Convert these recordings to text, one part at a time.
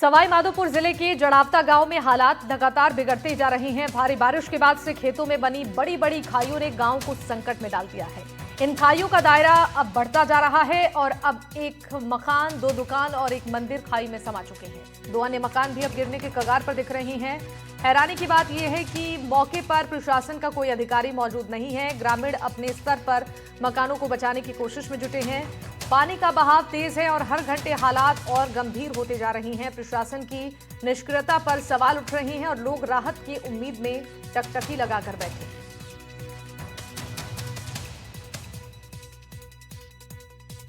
सवाई माधोपुर जिले के जड़ावता गांव में हालात लगातार बिगड़ते जा रहे हैं। भारी बारिश के बाद से खेतों में बनी बड़ी बड़ी खाइयों ने गांव को संकट में डाल दिया है। इन खाइयों का दायरा अब बढ़ता जा रहा है और अब एक मकान, 2 दुकान और एक मंदिर खाई में समा चुके हैं। 2 अन्य मकान भी अब गिरने के कगार पर दिख रहे हैं। हैरानी की बात यह है कि मौके पर प्रशासन का कोई अधिकारी मौजूद नहीं है। ग्रामीण अपने स्तर पर मकानों को बचाने की कोशिश में जुटे हैं। पानी का बहाव तेज है और हर घंटे हालात और गंभीर होते जा रही हैं। प्रशासन की निष्क्रियता पर सवाल उठ रहे हैं और लोग राहत की उम्मीद में टकटकी लगाकर बैठे हैं।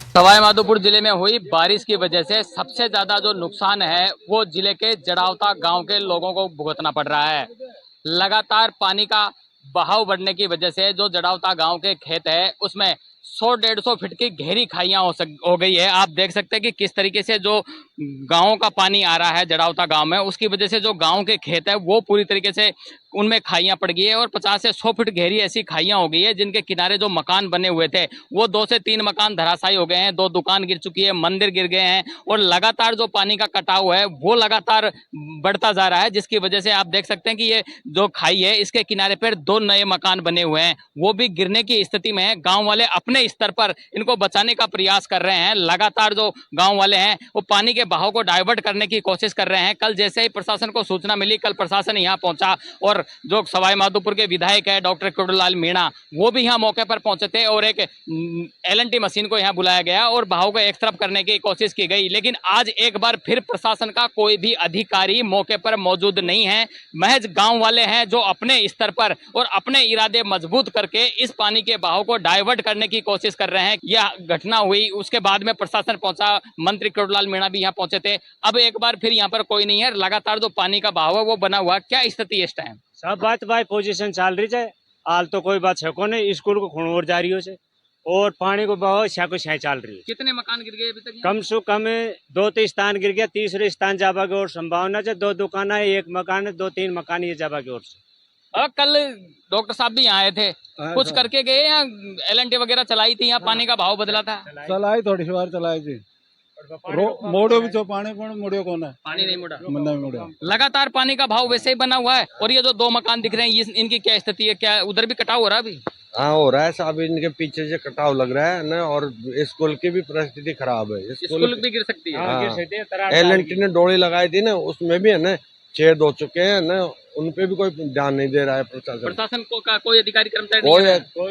सवाई माधोपुर जिले में हुई बारिश की वजह से सबसे ज्यादा जो नुकसान है वो जिले के जड़ावता गांव के लोगों को भुगतना पड़ रहा है। लगातार पानी का बहाव बढ़ने की वजह से जो जड़ावता गांव के खेत है उसमें 100-150 फीट की गहरी खाइयां हो गई है। आप देख सकते हैं कि किस तरीके से जो गांव का पानी आ रहा है जड़ावता गांव में, उसकी वजह से जो गांव के खेत है वो पूरी तरीके से उनमें खाइयां पड़ गई है और 50 से 100 फीट गहरी ऐसी खाइयां हो गई है जिनके किनारे जो मकान बने हुए थे वो 2 से 3 मकान धराशायी हो गए हैं। 2 दुकान गिर चुकी है, मंदिर गिर गए हैं और लगातार जो पानी का कटाव है वो लगातार बढ़ता जा रहा है, जिसकी वजह से आप देख सकते हैं कि ये जो खाई है इसके किनारे पर 2 नए मकान बने हुए हैं, वो भी गिरने की स्थिति में है। गाँव वाले अपने स्तर पर इनको बचाने का प्रयास कर रहे हैं। लगातार जो गाँव वाले हैं वो पानी के बहाव को डाइवर्ट करने की कोशिश कर रहे हैं। कल जैसे ही प्रशासन को सूचना मिली, कल प्रशासन यहाँ पहुंचा और जो सवाई माधोपुर के विधायक है डॉक्टर कुडूलाल मीणा, वो भी यहाँ मौके पर पहुंचे थे और एक LNT मशीन को यहाँ बुलाया गया और बहाव को एक तरफ करने की कोशिश की गई। लेकिन आज एक बार फिर प्रशासन का कोई भी अधिकारी मौके पर मौजूद नहीं है। महज गांव वाले हैं जो अपने स्तर पर और अपने इरादे मजबूत करके इस पानी के बहाव को डाइवर्ट करने की कोशिश कर रहे हैं। यह घटना हुई उसके बाद में प्रशासन पहुंचा, मंत्री कुडूलाल मीणा भी यहाँ पहुंचे थे। अब एक बार फिर यहाँ पर कोई नहीं है। लगातार जो पानी का बहाव है वो बना हुआ। क्या स्थिति है इस टाइम? सब बात भाई पोजीशन चल रही है। हाल तो कोई बात है को नहीं, स्कूल को खून और जा रही है और पानी को बहाव को चल रही है। कितने मकान गिर गए अभी तक? कम से कम 2 स्थान गिर गया, तीसरे स्थान जाबा की और संभावना है। 2 दुकान है, 1 मकान है, 2-3 मकान ये जाबा की ओर से। कल डॉक्टर साहब भी यहाँ आए थे, कुछ करके गए या LNT वगैरह चलाई थी? यहाँ पानी का भाव बदला था? चलाई थोड़ी सी बार चलाई थी। मोड़ो भी तो पानी मुड़ियो कौन है? पानी नहीं मुड़ा। नहीं मुड़ा। लगातार पानी का भाव वैसे ही बना हुआ है। और ये जो 2 मकान दिख रहे हैं इनकी क्या स्थिति है? क्या उधर भी कटाव हो रहा है अभी? हाँ हो रहा है साहब, इनके पीछे से कटाव लग रहा है ना। और स्कूल की भी परिस्थिति खराब है। स्कूल भी गिर सकती है। LNT ने डोली लगाई थी ना, उसमें भी है ना 6 हो चुके हैं ना, उन पे भी कोई ध्यान नहीं दे रहा है प्रशासन को। कोई अधिकारी कर्मचारी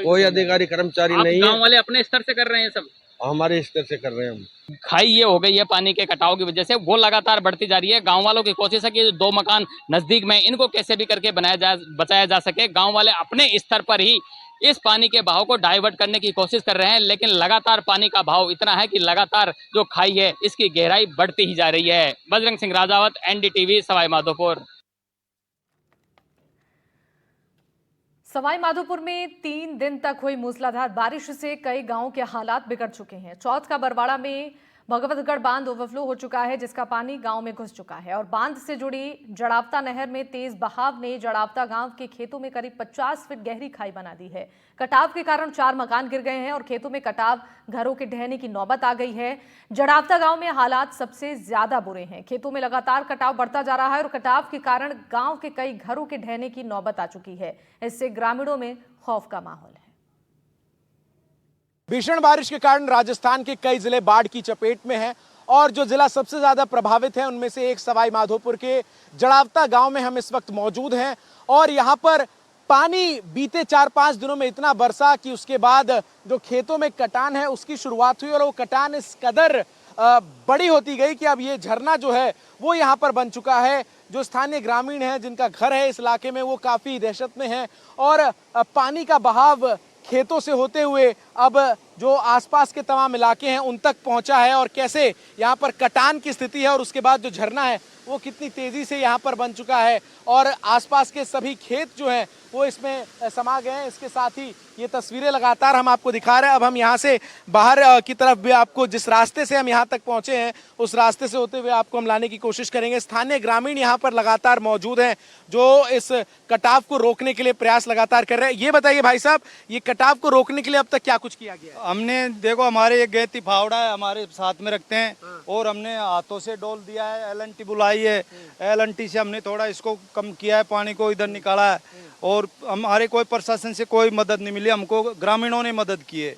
कोई अधिकारी कर्मचारी नहीं है। गाँव वाले अपने स्तर से कर रहे हैं सब? हमारे स्तर से कर रहे हैं हम। खाई ये हो गई है पानी के कटाव की वजह से, वो लगातार बढ़ती जा रही है। गांव वालों की कोशिश है कि 2 मकान नजदीक में इनको कैसे भी करके बचाया जा सके। गांव वाले अपने स्तर पर ही इस पानी के बहाव को डाइवर्ट करने की कोशिश कर रहे हैं, लेकिन लगातार पानी का बहाव इतना है कि लगातार जो खाई है इसकी गहराई बढ़ती ही जा रही है। बजरंग सिंह राजावत, NDTV, सवाई माधोपुर। सवाई माधोपुर में 3 दिन तक हुई मूसलाधार बारिश से कई गांवों के हालात बिगड़ चुके हैं। चौथ का बरवाड़ा में भगवतगढ़ बांध ओवरफ्लो हो चुका है, जिसका पानी गांव में घुस चुका है और बांध से जुड़ी जड़ावता नहर में तेज बहाव ने जड़ावता गांव के खेतों में करीब 50 फीट गहरी खाई बना दी है। कटाव के कारण 4 मकान गिर गए हैं और खेतों में कटाव घरों के ढहने की नौबत आ गई है। जड़ावता गांव में हालात सबसे ज्यादा बुरे हैं। खेतों में लगातार कटाव बढ़ता जा रहा है और कटाव के कारण गांव के कई घरों के ढहने की नौबत आ चुकी है। इससे ग्रामीणों में खौफ का माहौल है। भीषण बारिश के कारण राजस्थान के कई जिले बाढ़ की चपेट में हैं और जो जिला सबसे ज्यादा प्रभावित है उनमें से एक सवाई माधोपुर के जड़ावता गांव में हम इस वक्त मौजूद हैं। और यहां पर पानी बीते 4-5 दिनों में इतना बरसा कि उसके बाद जो खेतों में कटान है उसकी शुरुआत हुई और वो कटान इस कदर बड़ी होती गई कि अब ये झरना जो है वो यहाँ पर बन चुका है। जो स्थानीय ग्रामीण हैं जिनका घर है इस इलाके में वो काफी दहशत में हैं और पानी का बहाव खेतों से होते हुए अब जो आसपास के तमाम इलाके हैं उन तक पहुंचा है और कैसे यहाँ पर कटान की स्थिति है और उसके बाद जो झरना है वो कितनी तेजी से यहाँ पर बन चुका है और आसपास के सभी खेत जो हैं वो इसमें समा गए हैं। इसके साथ ही ये तस्वीरें लगातार हम आपको दिखा रहे हैं। अब हम यहाँ से बाहर की तरफ भी आपको, जिस रास्ते से हम यहाँ तक पहुँचे हैं उस रास्ते से होते हुए आपको हम लाने की कोशिश करेंगे। स्थानीय ग्रामीण यहाँ पर लगातार मौजूद हैं जो इस कटाव को रोकने के लिए प्रयास लगातार कर रहे हैं। ये बताइए भाई साहब, ये कटाव को रोकने के लिए अब तक क्या कुछ किया गया है? हमने देखो हमारे एक गैती फावड़ा है हमारे साथ में रखते हैं और हमने हाथों से डोल दिया है, एलएनटी बुलाई है, एलएनटी से हमने थोड़ा इसको कम किया है, पानी को इधर निकाला है और हमारे कोई प्रशासन से कोई मदद नहीं मिली, हमको ग्रामीणों ने मदद की है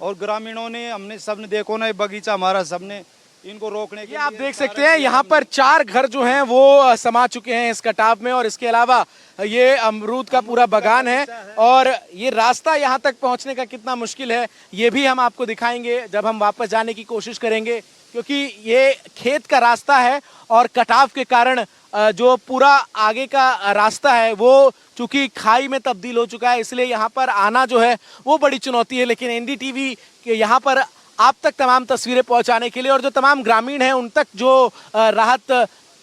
और ग्रामीणों ने हमने सबने देखो ना बगीचा हमारा सबने इनको रोकने के ये आप लिए देख सारा सकते हैं किया यहाँ पर 4 घर जो हैं वो समा चुके हैं इस कटाव में और इसके अलावा ये अमरूद का पूरा बागान है और ये रास्ता यहाँ तक पहुँचने का कितना मुश्किल है ये भी हम आपको दिखाएंगे जब हम वापस जाने की कोशिश करेंगे, क्योंकि ये खेत का रास्ता है और कटाव के कारण जो पूरा आगे का रास्ता है वो चूंकि खाई में तब्दील हो चुका है, इसलिए यहाँ पर आना जो है वो बड़ी चुनौती है। लेकिन एनडीटीवी के यहाँ पर आप तक तमाम तस्वीरें पहुंचाने के लिए और जो तमाम ग्रामीण हैं उन तक जो राहत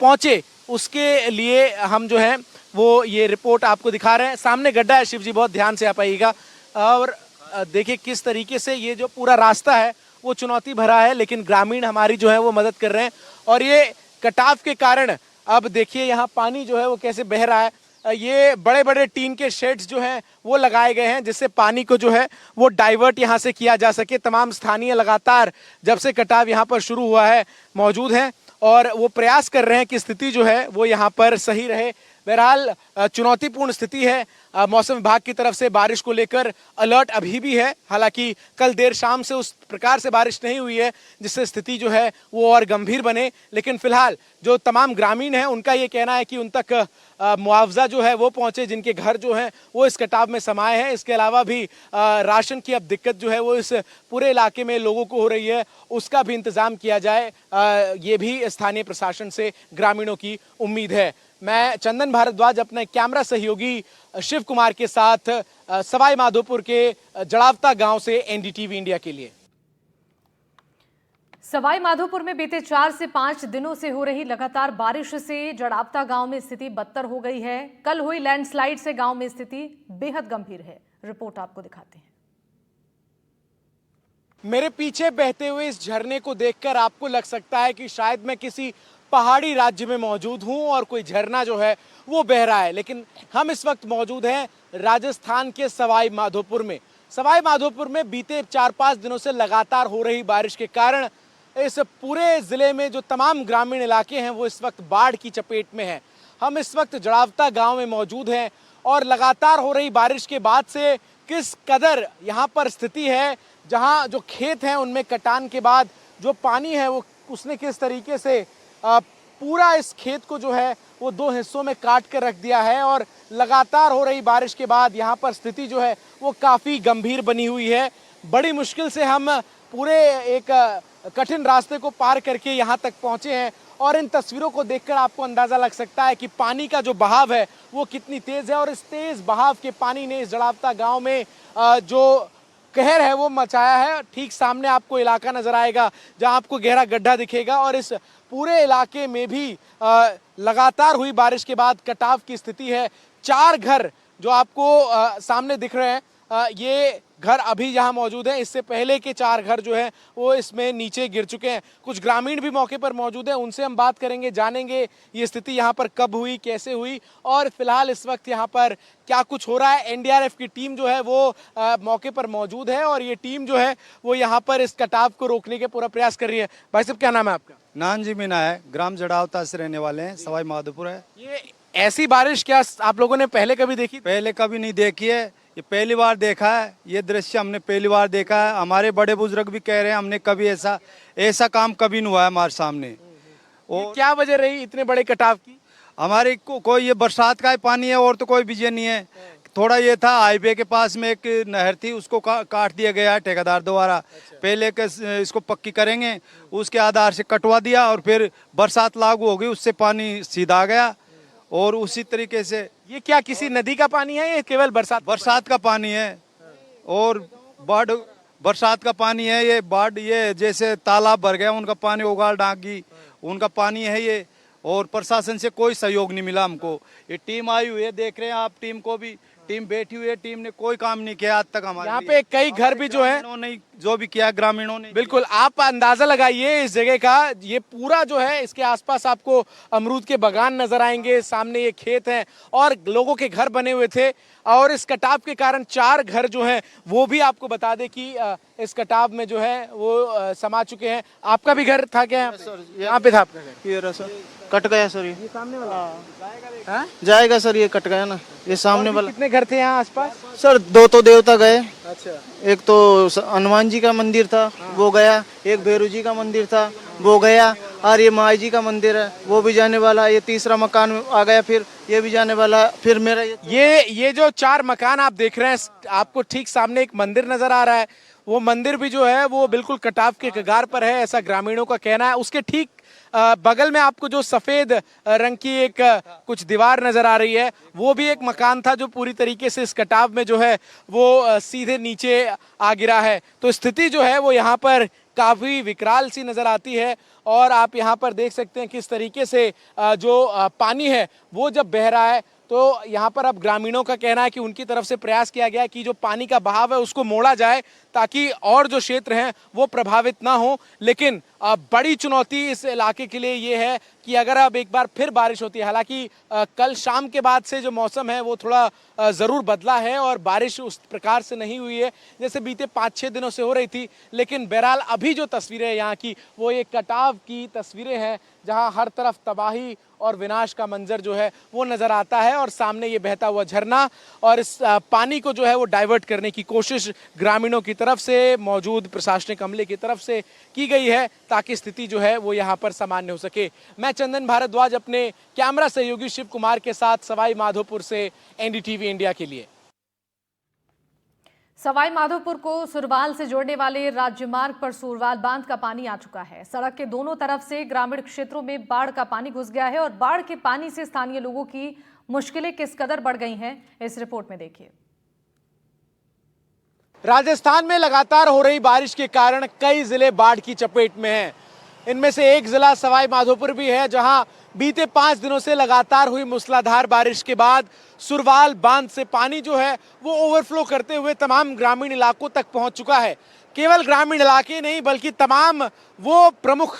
पहुंचे उसके लिए हम जो है वो ये रिपोर्ट आपको दिखा रहे हैं। सामने गड्ढा है, शिव जी बहुत ध्यान से आप आइएगा और देखिए किस तरीके से ये जो पूरा रास्ता है वो चुनौती भरा है, लेकिन ग्रामीण हमारी जो है वो मदद कर रहे हैं और ये कटाव के कारण अब देखिए यहाँ पानी जो है वो कैसे बह रहा है। ये बड़े बड़े टीन के शेड्स जो हैं वो लगाए गए हैं जिससे पानी को जो है वो डाइवर्ट यहाँ से किया जा सके। तमाम स्थानीय लगातार जब से कटाव यहाँ पर शुरू हुआ है मौजूद हैं और वो प्रयास कर रहे हैं कि स्थिति जो है वो यहाँ पर सही रहे। बहरहाल चुनौतीपूर्ण स्थिति है। मौसम विभाग की तरफ से बारिश को लेकर अलर्ट अभी भी है, हालांकि कल देर शाम से उस प्रकार से बारिश नहीं हुई है जिससे स्थिति जो है वो और गंभीर बने। लेकिन फिलहाल जो तमाम ग्रामीण हैं उनका ये कहना है कि उन तक मुआवजा जो है वो पहुंचे जिनके घर जो हैं वो इस कटाव में समाये हैं। इसके अलावा भी राशन की अब दिक्कत जो है वो इस पूरे इलाके में लोगों को हो रही है, उसका भी इंतजाम किया जाए, ये भी स्थानीय प्रशासन से ग्रामीणों की उम्मीद है। मैं चंदन भारद्वाज अपने कैमरा सहयोगी शिव कुमार के साथ सवाई माधोपुर के जड़ावता गांव से एनडीटीवी इंडिया के लिए। सवाई माधोपुर में बीते 4 से 5 दिनों से हो रही लगातार बारिश से जड़ावता गांव में स्थिति बदतर हो गई है। कल हुई लैंडस्लाइड से गांव में स्थिति बेहद गंभीर है। रिपोर्ट आपको दिखाते हैं। मेरे पीछे बहते हुए इस झरने को देखकर आपको लग सकता है कि शायद मैं किसी पहाड़ी राज्य में मौजूद हूं और कोई झरना जो है वो बह रहा है, लेकिन हम इस वक्त मौजूद हैं राजस्थान के सवाई माधोपुर में। सवाई माधोपुर में बीते 4-5 दिनों से लगातार हो रही बारिश के कारण इस पूरे जिले में जो तमाम ग्रामीण इलाके हैं वो इस वक्त बाढ़ की चपेट में हैं। हम इस वक्त जड़ावता गांव में मौजूद हैं और लगातार हो रही बारिश के बाद से किस कदर यहाँ पर स्थिति है, जहाँ जो खेत हैं उनमें कटान के बाद जो पानी है वो उसने किस तरीके से पूरा इस खेत को जो है वो 2 हिस्सों में काट कर रख दिया है और लगातार हो रही बारिश के बाद यहाँ पर स्थिति जो है वो काफ़ी गंभीर बनी हुई है। बड़ी मुश्किल से हम पूरे एक कठिन रास्ते को पार करके यहाँ तक पहुँचे हैं और इन तस्वीरों को देखकर आपको अंदाज़ा लग सकता है कि पानी का जो बहाव है वो कितनी तेज़ है और इस तेज़ बहाव के पानी ने इस जड़ावता गाँव में जो कहर है वो मचाया है। ठीक सामने आपको इलाका नजर आएगा जहां आपको गहरा गड्ढा दिखेगा और इस पूरे इलाके में भी लगातार हुई बारिश के बाद कटाव की स्थिति है। 4 घर जो आपको सामने दिख रहे हैं ये घर अभी यहाँ मौजूद हैं, इससे पहले के 4 घर जो हैं वो इसमें नीचे गिर चुके हैं। कुछ ग्रामीण भी मौके पर मौजूद हैं, उनसे हम बात करेंगे, जानेंगे ये स्थिति यहाँ पर कब हुई, कैसे हुई और फिलहाल इस वक्त यहाँ पर क्या कुछ हो रहा है। एनडीआरएफ की टीम जो है वो मौके पर मौजूद है और ये टीम जो है वो यहाँ पर इस कटाव को रोकने के पूरा प्रयास कर रही है। भाई साहब क्या नाम है आपका? नान जी मीना है, ग्राम जड़ावता से रहने वाले हैं, सवाई माधोपुर है। ये ऐसी बारिश क्या आप लोगों ने पहले कभी देखी? पहले कभी नहीं देखी है, ये पहली बार देखा है। ये दृश्य हमने पहली बार देखा है। हमारे बड़े बुजुर्ग भी कह रहे हैं हमने कभी ऐसा काम कभी नहीं हुआ है हमारे सामने। और क्या वजह रही इतने बड़े कटाव की? हमारे कोई ये बरसात का ही पानी है और तो कोई विजय नहीं है। थोड़ा ये था हाईवे के पास में एक नहर थी, उसको काट दिया गया ठेकेदार द्वारा। पहले के इसको पक्की करेंगे उसके आधार से कटवा दिया और फिर बरसात लागू हो गई, उससे पानी सीधा आ गया और उसी तरीके से। ये क्या किसी नदी का पानी है या केवल बरसात का पानी है और बाढ़ बरसात का पानी है। ये बाढ़ ये जैसे तालाब भर गया उनका पानी उगाड़ डांगी उनका पानी है ये, और प्रशासन से कोई सहयोग नहीं मिला हमको। ये टीम आई हुई है, देख रहे हैं आप, टीम को भी टीम बैठी हुई है, टीम ने कोई काम नहीं किया आज तक हमारे। यहाँ पे कई घर भी जो है नहीं जो भी किया ग्रामीणों ने। बिल्कुल आप अंदाजा लगाइए इस जगह का, ये पूरा जो है इसके आसपास आपको अमरूद के बागान नजर आएंगे, सामने ये खेत हैं और लोगों के घर बने हुए थे और इस कटाव के कारण 4 घर जो हैं वो भी आपको बता दें कि इस कटाव में जो है वो समा चुके हैं। आपका भी घर था क्या? यहाँ पे था आपका घर? ये रहा सर, कट गया सर ये सामने वाला जाएगा सर, ये कट गया ना, ये सामने वाला। कितने घर थे यहाँ आसपास? सर 2 तो देवता गए, अच्छा, एक तो हनुमान जी का मंदिर था वो गया, एक भैरू जी का मंदिर था वो गया, और ये माई जी का मंदिर है वो भी जाने वाला, ये तीसरा मकान आ गया, फिर ये भी जाने वाला, फिर मेरा ये जो 4 मकान आप देख रहे हैं, आपको ठीक सामने एक मंदिर नजर आ रहा है। वो मंदिर भी जो है वो बिल्कुल कटाव के कगार पर है, ऐसा ग्रामीणों का कहना है। उसके ठीक बगल में आपको जो सफेद रंग की एक कुछ दीवार नजर आ रही है, वो भी एक मकान था जो पूरी तरीके से इस कटाव में जो है वो सीधे नीचे आ गिरा है। तो स्थिति जो है वो यहाँ पर काफी विकराल सी नजर आती है। और आप यहाँ पर देख सकते हैं किस तरीके से जो पानी है वो जब बह रहा है, तो यहाँ पर अब ग्रामीणों का कहना है कि उनकी तरफ से प्रयास किया गया कि जो पानी का बहाव है उसको मोड़ा जाए ताकि और जो क्षेत्र हैं वो प्रभावित ना हो। लेकिन बड़ी चुनौती इस इलाके के लिए ये है कि अगर अब एक बार फिर बारिश होती है, हालांकि कल शाम के बाद से जो मौसम है वो थोड़ा ज़रूर बदला है और बारिश उस प्रकार से नहीं हुई है जैसे बीते 5-6 दिनों से हो रही थी। लेकिन बहरहाल अभी जो तस्वीरें हैं यहाँ की वो एक कटाव की तस्वीरें हैं जहाँ हर तरफ तबाही और विनाश का मंजर जो है वो नज़र आता है, और सामने ये बहता हुआ झरना और इस पानी को जो है वो डाइवर्ट करने की कोशिश ग्रामीणों की तरफ से, मौजूद प्रशासनिक अमले की तरफ से की गई है ताकि स्थिति जो है वो यहाँ पर सामान्य हो सके। मैं चंदन भारद्वाज अपने कैमरा सहयोगी शिव कुमार के साथ सवाई माधोपुर से एनडीटीवी इंडिया के लिए। सवाई माधोपुर को सुरवाल से जोड़ने वाले राज्य मार्ग पर सुरवाल बांध का पानी आ चुका है। सड़क के दोनों तरफ से ग्रामीण क्षेत्रों में बाढ़ का पानी घुस गया है और बाढ़ के पानी से स्थानीय लोगों की मुश्किलें किस कदर बढ़ गई हैं, इस रिपोर्ट में देखिए। राजस्थान में लगातार हो रही बारिश के कारण कई जिले बाढ़ की चपेट में हैं। इनमें से एक जिला सवाई माधोपुर भी है, जहां बीते 5 दिनों से लगातार हुई मूसलाधार बारिश के बाद सुरवाल बांध से पानी जो है वो ओवरफ्लो करते हुए तमाम ग्रामीण इलाकों तक पहुंच चुका है। केवल ग्रामीण इलाके नहीं बल्कि तमाम वो प्रमुख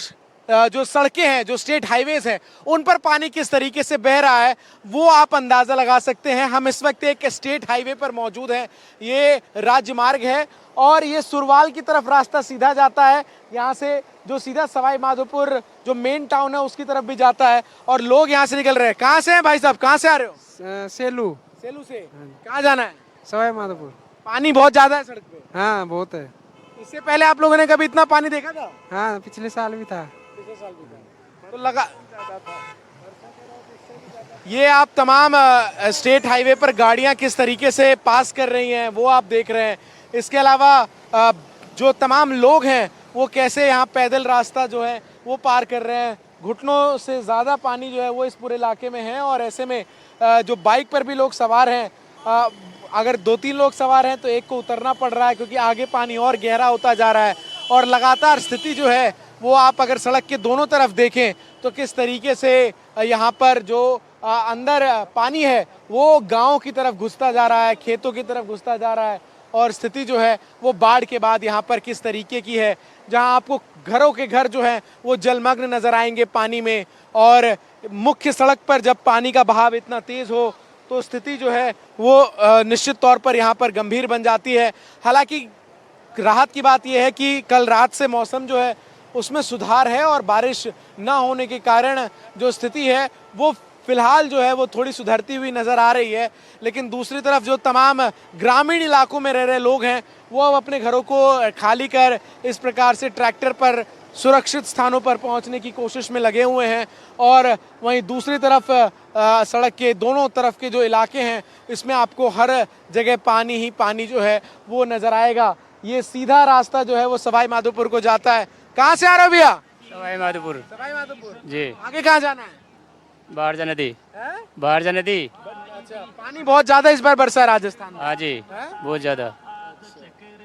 जो सड़कें हैं, जो स्टेट हाईवेज हैं, उन पर पानी किस तरीके से बह रहा है वो आप अंदाज़ा लगा सकते हैं। हम इस वक्त एक स्टेट हाईवे पर मौजूद हैं। ये राज्य मार्ग है और ये सुरवाल की तरफ रास्ता सीधा जाता है। यहाँ से जो सीधा सवाई माधोपुर जो मेन टाउन है उसकी तरफ भी जाता है और लोग यहाँ से निकल रहे हैं। कहाँ से हैं भाई साहब, कहाँ से आ रहे हो? सेलू से। कहाँ जाना है? सवाई माधोपुर। पानी बहुत ज्यादा है सड़क पे? हाँ बहुत है। इससे पहले आप लोगों ने कभी इतना पानी देखा था? हाँ पिछले साल भी था। तो लगा ये आप तमाम स्टेट हाईवे पर गाड़ियां किस तरीके से पास कर रही हैं वो आप देख रहे हैं। इसके अलावा जो तमाम लोग हैं वो कैसे यहाँ पैदल रास्ता जो है वो पार कर रहे हैं। घुटनों से ज़्यादा पानी जो है वो इस पूरे इलाके में है और ऐसे में जो बाइक पर भी लोग सवार हैं, अगर 2-3 लोग सवार हैं तो एक को उतरना पड़ रहा है क्योंकि आगे पानी और गहरा होता जा रहा है। और लगातार स्थिति जो है वो आप अगर सड़क के दोनों तरफ देखें तो किस तरीके से यहाँ पर जो अंदर पानी है वो गाँव की तरफ घुसता जा रहा है, खेतों की तरफ घुसता जा रहा है। और स्थिति जो है वो बाढ़ के बाद यहाँ पर किस तरीके की है, जहाँ आपको घरों के घर जो हैं वो जलमग्न नजर आएंगे पानी में। और मुख्य सड़क पर जब पानी का बहाव इतना तेज हो तो स्थिति जो है वो निश्चित तौर पर यहाँ पर गंभीर बन जाती है। हालांकि राहत की बात यह है कि कल रात से मौसम जो है उसमें सुधार है और बारिश ना होने के कारण जो स्थिति है वो फिलहाल जो है वो थोड़ी सुधरती हुई नज़र आ रही है। लेकिन दूसरी तरफ जो तमाम ग्रामीण इलाकों में रह रहे लोग हैं वो अब अपने घरों को खाली कर इस प्रकार से ट्रैक्टर पर सुरक्षित स्थानों पर पहुंचने की कोशिश में लगे हुए हैं। और वहीं दूसरी तरफ सड़क के दोनों तरफ के जो इलाके हैं इसमें आपको हर जगह पानी ही पानी जो है वो नज़र आएगा। ये सीधा रास्ता जो है वो सवाई माधोपुर को जाता है। कहाँ से आ रहे हो भैया? सवाई माधोपुर। सवाई माधोपुर जी। आगे कहाँ जाना है? बारजा नदी। बारजा नदी। अच्छा, पानी बहुत ज्यादा इस बार बरसा है राजस्थान में। हाँ जी, बहुत ज्यादा।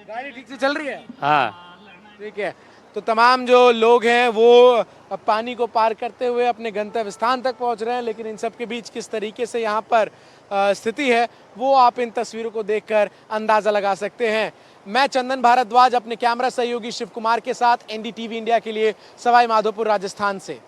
गाड़ी ठीक से चल रही है? हाँ ठीक है। तो तमाम जो लोग हैं वो पानी को पार करते हुए अपने गंतव्य स्थान तक पहुंच रहे हैं। लेकिन इन सब के बीच किस तरीके से यहाँ पर स्थिति है वो आप इन तस्वीरों को देखकर अंदाजा लगा सकते हैं। मैं चंदन भारद्वाज अपने कैमरा सहयोगी शिव कुमार के साथ एनडीटीवी इंडिया के लिए सवाई माधोपुर राजस्थान से।